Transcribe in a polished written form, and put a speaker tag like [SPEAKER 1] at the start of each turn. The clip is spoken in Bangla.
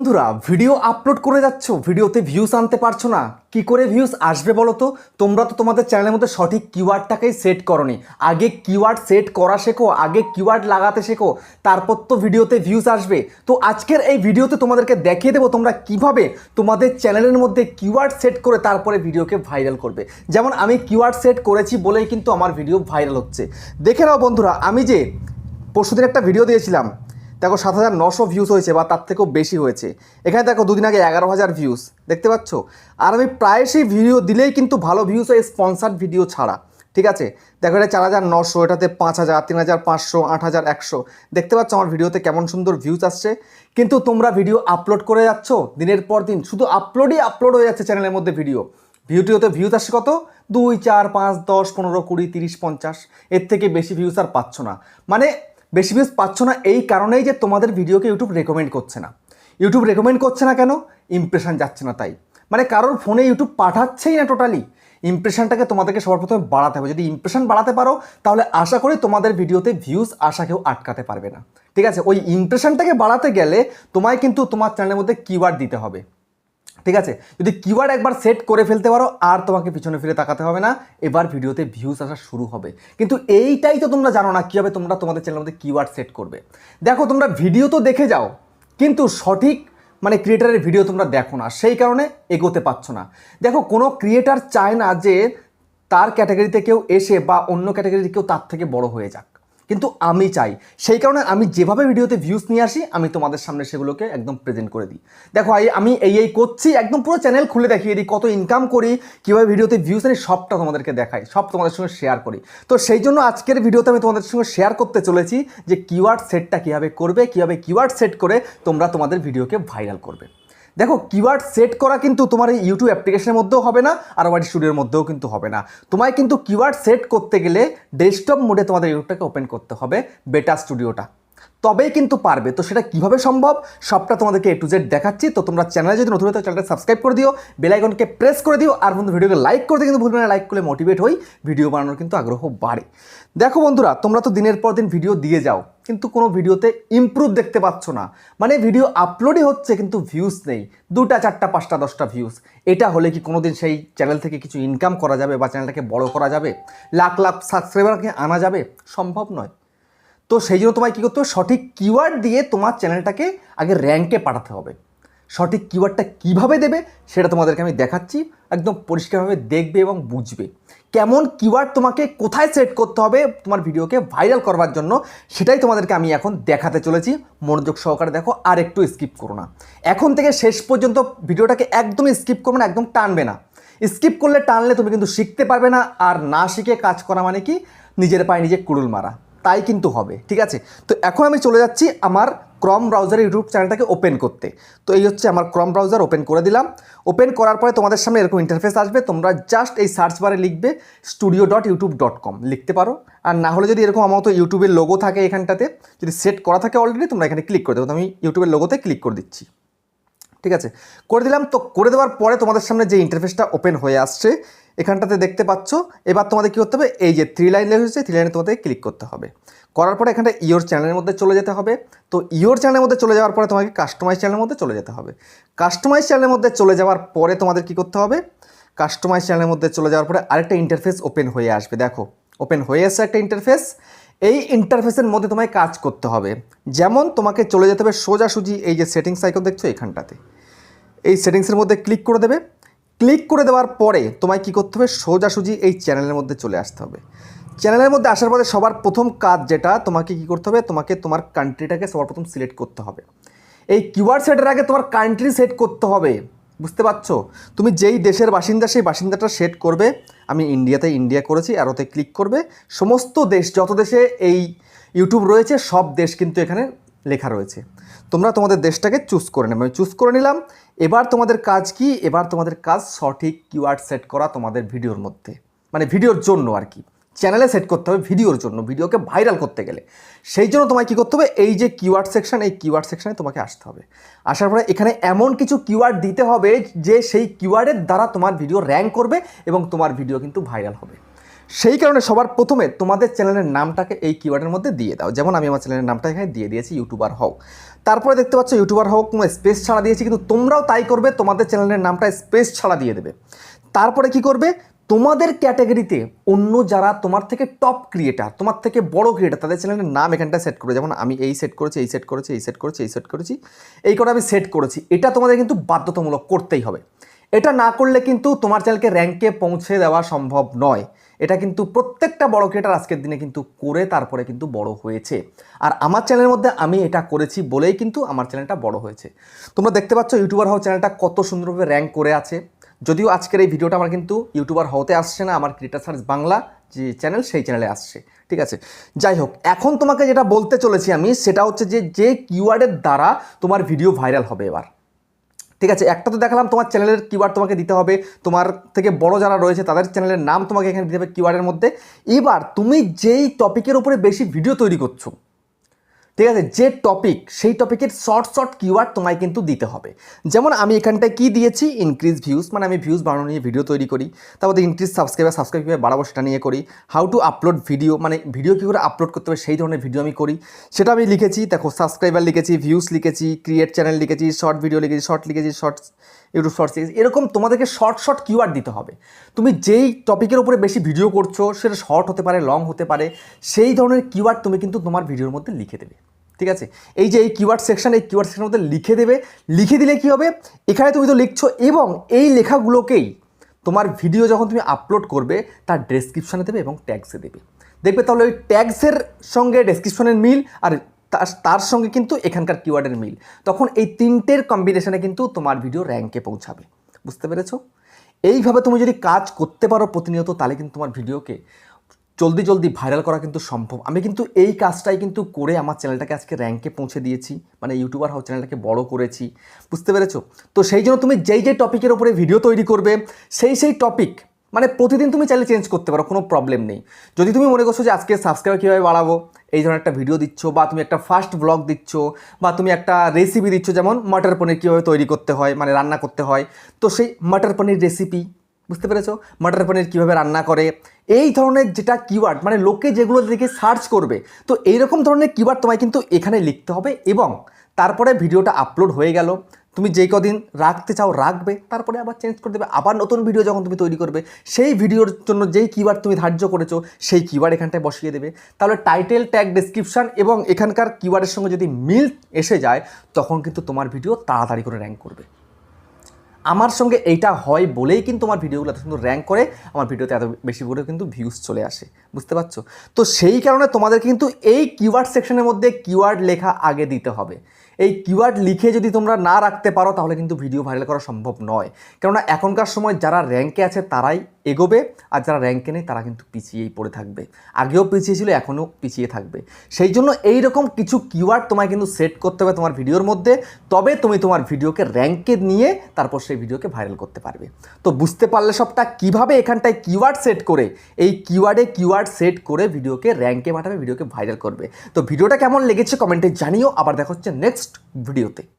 [SPEAKER 1] বন্ধুরা ভিডিও আপলোড করে যাচ্ছ, ভিডিওতে ভিউজ আনতে পারছো না, কি করে ভিউজ আসবে বলো তো? তোমরা তো তোমাদের চ্যানেলের মধ্যে সঠিক কিওয়ার্ডটাকেই সেট করনি। আগে কিওয়ার্ড সেট করা শেখো, আগে কিওয়ার্ড লাগাতে শেখো, তারপর তো ভিডিওতে ভিউজ আসবে। তো আজকের এই ভিডিওতে তোমাদেরকে দেখিয়ে দেবো তোমরা কিভাবে তোমাদের চ্যানেলের মধ্যে কিওয়ার্ড সেট করে তারপরে ভিডিওকে ভাইরাল করবে। যেমন আমি কিওয়ার্ড সেট করেছি বলেই কিন্তু আমার ভিডিও ভাইরাল হচ্ছে। দেখে নাও বন্ধুরা, আমি যে পরশুদিন একটা ভিডিও দিয়েছিলাম, দেখো 7,900 ভিউজ হয়েছে বা তার থেকেও বেশি হয়েছে। এখানে দেখো দুদিন আগে 11,000 ভিউজ দেখতে পাচ্ছ। আর আমি প্রায়শই ভিডিও দিলেই কিন্তু ভালো ভিউজ হয় স্পন্সার্ড ভিডিও ছাড়া। ঠিক আছে, দেখো এটা 4,900, এটাতে 5,000, 3,500, 8,100। দেখতে পাচ্ছ আমার ভিডিওতে কেমন সুন্দর ভিউজ আসছে। কিন্তু তোমরা ভিডিও আপলোড করে যাচ্ছ দিনের পর দিন, শুধু আপলোড হয়ে যাচ্ছে চ্যানেলের মধ্যে ভিডিওতে ভিউজ আসছে কত? 2, 4, 5, 10, 15, 20, 30, 50। এর থেকে বেশি ভিউজ আর পাচ্ছ না। মানে বেশি ভিউজ পাচ্ছ না এই কারণেই যে তোমাদের ভিডিওকে ইউটিউব রেকমেন্ড করছে না। ইউটিউব রেকমেন্ড করছে না কেন? ইমপ্রেশন যাচ্ছে না তাই। মানে কারোর ফোনে ইউটিউব পাঠাচ্ছেই না টোটালি। ইমপ্রেশনটাকে তোমাদেরকে সবার প্রথমে বাড়াতে হবে। যদি ইমপ্রেশন বাড়াতে পারো তাহলে আশা করি তোমাদের ভিডিওতে ভিউজ আসা কেউ আটকাতে পারবে না। ঠিক আছে, ওই ইমপ্রেশনটাকে বাড়াতে গেলে তোমায় কিন্তু তোমার চ্যানেলের মধ্যে কিওয়ার্ড দিতে হবে। ঠিক আছে, যদি কিওয়ার্ড একবার সেট করে ফেলতে পারো আর তোমাকে পিছনে ফিরে তাকাতে হবে না, এবার ভিডিওতে ভিউজ আসা শুরু হবে। কিন্তু এইটাই তো তোমরা জানো না কীভাবে তোমরা তোমাদের চ্যানেলের মধ্যে কিওয়ার্ড সেট করবে। দেখো তোমরা ভিডিও তো দেখে যাও, কিন্তু সঠিক ক্রিয়েটারের ভিডিও তোমরা দেখো না, সেই কারণে এগোতে পারছো না। দেখো কোনো ক্রিয়েটার চায় না যে তার ক্যাটাগরিতে কেউ এসে বা অন্য ক্যাটাগরিতে কেউ তার থেকে বড় হয়ে যাক, কিন্তু আমি চাই। সেই কারণে আমি যেভাবে ভিডিওতে ভিউজ নিয়ে আসি আমি তোমাদের সামনে সেগুলোকে একদম প্রেজেন্ট করে দিই। দেখো আমি এই করছি, একদম পুরো চ্যানেল খুলে দেখিয়ে দিই কত ইনকাম করি, কীভাবে ভিডিওতে ভিউজ আনি, সবটা তোমাদেরকে দেখাই, সব তোমাদের সঙ্গে শেয়ার করি। তো সেই জন্য আজকের ভিডিওতে আমি তোমাদের সঙ্গে শেয়ার করতে চলেছি যে কিওয়ার্ড সেটটা কীভাবে করবে, কীভাবে কিওয়ার্ড সেট করে তোমরা তোমাদের ভিডিওকে ভাইরাল করবে। দেখো কিওয়ার্ড সেট করা কিন্তু তোমার এই ইউটিউব অ্যাপ্লিকেশনের মধ্যেও হবে না, আর ওয়াইটি স্টুডিওর মধ্যেও কিন্তু হবে না। তোমায় কিন্তু কিওয়ার্ড সেট করতে গেলে ডেস্কটপ মোডে তোমাদের ইউটিউবটাকে ওপেন করতে হবে, বেটা স্টুডিওটা, তবেই কিন্তু পারবে। তো সেটা কিভাবে সম্ভব সবটা তোমাদেরকে A to Z দেখাচ্ছি। তো তোমরা চ্যানেলে যদি নতুন হয়ে থাকো চ্যানেলটা সাবস্ক্রাইব করে দিও, বেল আইকনকে প্রেস করে দিও, আর বন্ধু ভিডিওকে লাইক করতে কিন্তু ভুলবে না। লাইক করলে মোটিভেট হই, ভিডিও বানানোর কিন্তু আগ্রহ বাড়ে। দেখো বন্ধুরা, তোমরা তো দিনের পর দিন ভিডিও দিয়ে যাও, কিন্তু কোনো ভিডিওতে ইমপ্রুভ দেখতে পাচ্ছ না। মানে ভিডিও আপলোডই হচ্ছে কিন্তু ভিউজ নেই, 2টা 4টা 5টা 10টা ভিউজ। এটা হলে কি কোনোদিন সেই চ্যানেল থেকে কিছু ইনকাম করা যাবে বা চ্যানেলটাকে বড় করা যাবে, লাখ লাখ সাবস্ক্রাইবারকে আনা যাবে? সম্ভব নয়। তো সেই জন্য তোমায় কী করতে হবে, সঠিক কিওয়ার্ড দিয়ে তোমার চ্যানেলটাকে আগে র্যাঙ্কে পাঠাতে হবে। সঠিক কিওয়ার্ডটা কীভাবে দেবে সেটা তোমাদেরকে আমি দেখাচ্ছি, একদম পরিষ্কারভাবে দেখবে এবং বুঝবে। কেমন কিওয়ার্ড তোমাকে কোথায় সেট করতে হবে তোমার ভিডিওকে ভাইরাল করবার জন্য, সেটাই তোমাদেরকে আমি এখন দেখাতে চলেছি। মনোযোগ সহকারে দেখো, আর একটু স্কিপ করো না। এখন থেকে শেষ পর্যন্ত ভিডিওটাকে একদমই স্কিপ করবে না, একদম টানবে না। স্কিপ করলে টানলে তুমি কিন্তু শিখতে পারবে না, আর না শিখে কাজ করা মানে কি নিজের পায়ে নিজে কুড়ুল মারা, তাই কিন্তু হবে। ঠিক আছে, তো এখন আমি চলে যাচ্ছি আমার ক্রম ব্রাউজারে ইউটিউব চ্যানেলটাকে ওপেন করতে। তো এই হচ্ছে আমার ক্রম ব্রাউজার, ওপেন করে দিলাম। ওপেন করার পরে তোমাদের সামনে এরকম ইন্টারফেস আসবে। তোমরা জাস্ট এই সার্চ বারে লিখবে studio.youtube.com লিখতে পারো, আর না হলে যদি এরকম আমার মতো ইউটিউবের লোগো থাকে এখানটাতে, যদি সেট করা থাকে অলরেডি, তোমরা এখানে ক্লিক করে দেবো। তো আমি ইউটিউবের লোগোতে ক্লিক করে দিচ্ছি। ঠিক আছে, করে দিলাম। তো করে দেওয়ার পরে তোমাদের সামনে যে ইন্টারফেসটা ওপেন হয়ে আসছে এখানটাতে দেখতে পাচ্ছ। এবার তোমাদের কী করতে হবে, এই যে 3 লাইন লেখা হচ্ছে 3 লাইনে তোমাদের ক্লিক করতে হবে। করার পরে এখানটা ইওর চ্যানেলের মধ্যে চলে যেতে হবে। তো ইওর চ্যানেলের মধ্যে চলে যাওয়ার পরে তোমাকে কাস্টমাইজ চ্যানেলের মধ্যে চলে যেতে হবে। কাস্টমাইজ চ্যানেলের মধ্যে চলে যাওয়ার পরে তোমাদের কী করতে হবে, কাস্টমাইজ চ্যানেলের মধ্যে চলে যাওয়ার পরে আরেকটা ইন্টারফেস ওপেন হয়ে আসবে। দেখো ওপেন হয়ে আসছে একটা ইন্টারফেস। এই ইন্টারফেসের মধ্যে তোমায় কাজ করতে হবে। যেমন তোমাকে চলে যেতে হবে সোজাসুজি এই যে সেটিংস আইকন দেখছো এখানটাতে, এই সেটিংসের মধ্যে ক্লিক করে দেবে। ক্লিক করে দেওয়ার পরে তোমায় কী করতে হবে, সোজাসুজি এই চ্যানেলের মধ্যে চলে আসতে হবে। চ্যানেলের মধ্যে আসার পরে সবার প্রথম কাজ যেটা তোমাকে কী করতে হবে, তোমাকে তোমার কান্ট্রিটাকে সবার প্রথম সিলেক্ট করতে হবে। এই কিওয়ার্ড সেটের আগে তোমার কান্ট্রি সেট করতে হবে, বুঝতে পারছো? তুমি যেই দেশের বাসিন্দা সেই বাসিন্দাটা সেট করবে। আমি ইন্ডিয়াতে ইন্ডিয়া করেছি, আর ওতে ক্লিক করবে। সমস্ত দেশ, যত দেশে এই ইউটিউব রয়েছে সব দেশ কিন্তু এখানে লেখা রয়েছে। তোমরা তোমাদের দেশটাকে চুজ করে নেবে। আমি চুজ করে নিলাম। এবার তোমাদের কাজ কি, এবার তোমাদের কাজ সঠিক কিওয়ার্ড সেট করা তোমাদের ভিডিওর মধ্যে, মানে ভিডিওর জন্য আর কি। চ্যানেলে সেট করতে হবে ভিডিওর জন্য, ভিডিওকে ভাইরাল করতে গেলে। সেই জন্য তোমায় কী করতে হবে, এই যে কিওয়ার্ড সেকশন, এই কিওয়ার্ড সেকশানে তোমাকে আসতে হবে। আসার পরে এখানে এমন কিছু কিওয়ার্ড দিতে হবে যে সেই কিওয়ার্ডের দ্বারা তোমার ভিডিও র্যাঙ্ক করবে এবং তোমার ভিডিও কিন্তু ভাইরাল হবে। সেই কারণে সবার প্রথমে তোমাদের চ্যানেলের নামটাকে এই কিওয়ার্ডের মধ্যে দিয়ে দাও। যেমন আমি আমার চ্যানেলের নামটা এখানে দিয়ে দিয়েছি ইউটিউবার হও। তারপরে দেখতে পাচ্ছ ইউটিউবার হও কোনো স্পেস ছাড়া দিয়েছি, কিন্তু তোমরাও তাই করবে, তোমাদের চ্যানেলের নামটা স্পেস ছাড়া দিয়ে দেবে। তারপরে কি করবে, তোমাদের ক্যাটাগরিতে অন্য যারা তোমার থেকে টপ ক্রিয়েটার, তোমার থেকে বড় ক্রিয়েটার, তাদের চ্যানেলের নাম এখানটা সেট করে, যেমন আমি এই সেট করেছি, এই সেট করেছি, এই সেট করেছি, এই সেট করেছি, এই করে আমি সেট করেছি। এটা তোমাদের কিন্তু বাধ্যতামূলক করতেই হবে। এটা না করলে কিন্তু তোমার চ্যানেলকে র্যাঙ্কে পৌঁছে দেওয়া সম্ভব নয়। এটা কিন্তু প্রত্যেকটা বড় ক্রিয়েটার আজকের দিনে কিন্তু করে তারপরে কিন্তু বড় হয়েছে। আর আমার চ্যানেলের মধ্যে আমি এটা করেছি বলেই কিন্তু আমার চ্যানেলটা বড় হয়েছে। তোমরা দেখতে পাচ্ছ ইউটিউবার হও চ্যানেলটা কত সুন্দরভাবে র্যাঙ্ক করে আছে। যদিও আজকের এই ভিডিওটা আমার কিন্তু ইউটিউবার হতে আসছে না, আমার ক্রিয়েটার সার্চ বাংলা যে চ্যানেল সেই চ্যানেলে আসছে, ঠিক আছে। যাই হোক, এখন তোমাকে যেটা বলতে চলেছি আমি সেটা হচ্ছে যে কিওয়ার্ডের দ্বারা তোমার ভিডিও ভাইরাল হবে এবার, ঠিক আছে। একটা তো দেখালাম তোমার চ্যানেলের কিওয়ার্ড তোমাকে দিতে হবে, তোমার থেকে বড় যারা রয়েছে তাদের চ্যানেলের নাম তোমাকে এখানে দিতে হবে কিওয়ার্ডের মধ্যে। এবার তুমি যেই টপিকের উপরে বেশি ভিডিও তৈরি করছো, ঠিক আছে, যে টপিক সেই টপিকের শর্ট কিওয়ার্ড তোমায় কিন্তু দিতে হবে। যেমন আমি এখানটায় কি দিয়েছি, ইনক্রিজ ভিউজ, মানে আমি ভিউজ বাড়ানো নিয়ে ভিডিও তৈরি করি। তারপরে ইনক্রিজ সাবস্ক্রাইব কীভাবে বাড়াবো সেটা নিয়ে করি। হাউ টু আপলোড ভিডিও, মানে ভিডিও কী করে আপলোড করতে হবে সেই ধরনের ভিডিও আমি করি, সেটা আমি লিখেছি। দেখো সাবস্ক্রাইবার লিখেছি, ভিউজ লিখেছি, ক্রিয়েট চ্যানেল লিখেছি, শর্ট ভিডিও লিখেছি, শর্টস ইউটিউব শর্টস লিখেছি। এরকম তোমাদেরকে শর্ট কিওয়ার্ড দিতে হবে। তুমি যেই টপিকের উপরে বেশি ভিডিও করছো সেটা শর্ট হতে পারে, লং হতে পারে, সেই ধরনের কিওয়ার্ড তুমি কিন্তু তোমার ভিডিওর মধ্যে লিখে দেবে, ঠিক আছে। এই যে এই কিওয়ার্ড সেকশন, এই কিওয়ার্ড সেকশনের মধ্যে লিখে দেবে। লিখে দিলে কি হবে, এখানে তুমি তো লিখছো এবং এই লেখাগুলোকেই তোমার ভিডিও যখন তুমি আপলোড করবে তার ডেসক্রিপশানে দেবে এবং ট্যাগসে দেবে। দেখবে তাহলে ওই ট্যাগসের সঙ্গে ডেসক্রিপশনের মিল আর তার সঙ্গে কিন্তু এখানকার কিওয়ার্ডের মিল, তখন এই তিনটের কম্বিনেশনে কিন্তু তোমার ভিডিও র্যাঙ্কে পৌঁছাবে। বুঝতে পেরেছো? এইভাবে তুমি যদি কাজ করতে পারো প্রতিনিয়ত, তাহলে কিন্তু তোমার ভিডিওকে জলদি ভাইরাল করা কিন্তু সম্ভব। আমি কিন্তু এই কাজটাই কিন্তু করে আমার চ্যানেলটাকে আজকে র্যাঙ্কে পৌঁছে দিয়েছি, মানে ইউটিউবার হও চ্যানেলটাকে বড় করেছি। বুঝতে পেরেছো? তো সেই জন্য তুমি যেই টপিকের উপরে ভিডিও তৈরি করবে সেই টপিক মানে প্রতিদিন তুমি চাইলে চেঞ্জ করতে পারো, কোনো প্রবলেম নেই। যদি তুমি মনে করছো যে আজকে সাবস্ক্রাইবার কীভাবে বাড়াবো, এই ধরনের একটা ভিডিও দিচ্ছ, বা তুমি একটা ফাস্ট ব্লগ দিচ্ছ, বা তুমি একটা রেসিপি দিচ্ছ, যেমন মটর পনির কীভাবে তৈরি করতে হয়, মানে রান্না করতে হয়, তো সেই মটর পনির রেসিপি, বুঝতে পেরেছো, মটর পনির কীভাবে রান্না করে, এই ধরনের যেটা কিওয়ার্ড, মানে লোকে যেগুলো দেখে সার্চ করবে, তো এইরকম ধরনের কিওয়ার্ড তোমায় কিন্তু এখানে লিখতে হবে। এবং তারপরে ভিডিওটা আপলোড হয়ে গেল, তুমি যেই কদিন রাখতে চাও রাখবে, তারপরে আবার চেঞ্জ করে দেবে। আবার নতুন ভিডিও যখন তুমি তৈরি করবে, সেই ভিডিওর জন্য যেই কিওয়ার্ড তুমি ধার্য করেছো সেই কিওয়ার্ড এখানটায় বসিয়ে দেবে। তাহলে টাইটেল, ট্যাগ, ডেসক্রিপশন এবং এখানকার কিওয়ার্ডের সঙ্গে যদি মিল এসে যায়, তখন কিন্তু তোমার ভিডিও তাড়াতাড়ি করে র্যাঙ্ক করবে। আমার সঙ্গে এইটা হয় বলেই কিন্তু আমার ভিডিওগুলো এত সুন্দর র্যাঙ্ক করে, আমার ভিডিওতে এত বেশি করে কিন্তু ভিউজ চলে আসে। বুঝতে পারছো? তো সেই কারণে তোমাদের কিন্তু এই কিওয়ার্ড সেকশনের মধ্যে কিওয়ার্ড লেখা আগে দিতে হবে। এই কিওয়ার্ড লিখে যদি তোমরা না রাখতে পারো, তাহলে কিন্তু ভিডিও ভাইরাল করা সম্ভব নয়। কেননা এখনকার সময় যারা র্যাঙ্কে আছে তারাই এগোবে, আর যারা র্যাঙ্কে নেই তারা কিন্তু পিছিয়েই পড়ে থাকবে। আগেও পিছিয়ে ছিল, এখনও পিছিয়ে থাকবে। সেই জন্য এইরকম কিছু কিওয়ার্ড তোমায় কিন্তু সেট করতে হবে তোমার ভিডিওর মধ্যে, তবে তুমি তোমার ভিডিওকে র্যাঙ্কে নিয়ে তারপর সেই ভিডিওকে ভাইরাল করতে পারবে। তো বুঝতে পারলে সবটা কিভাবে এখানটায় কিওয়ার্ড সেট করে, এই কিওয়ার্ড সেট করে ভিডিওকে র্যাঙ্কে পাঠাবে, ভিডিওকে ভাইরাল করবে। তো ভিডিওটা কেমন লেগেছে কমেন্টে জানিও। আবার দেখা হচ্ছে নেক্সট ভিডিওতে।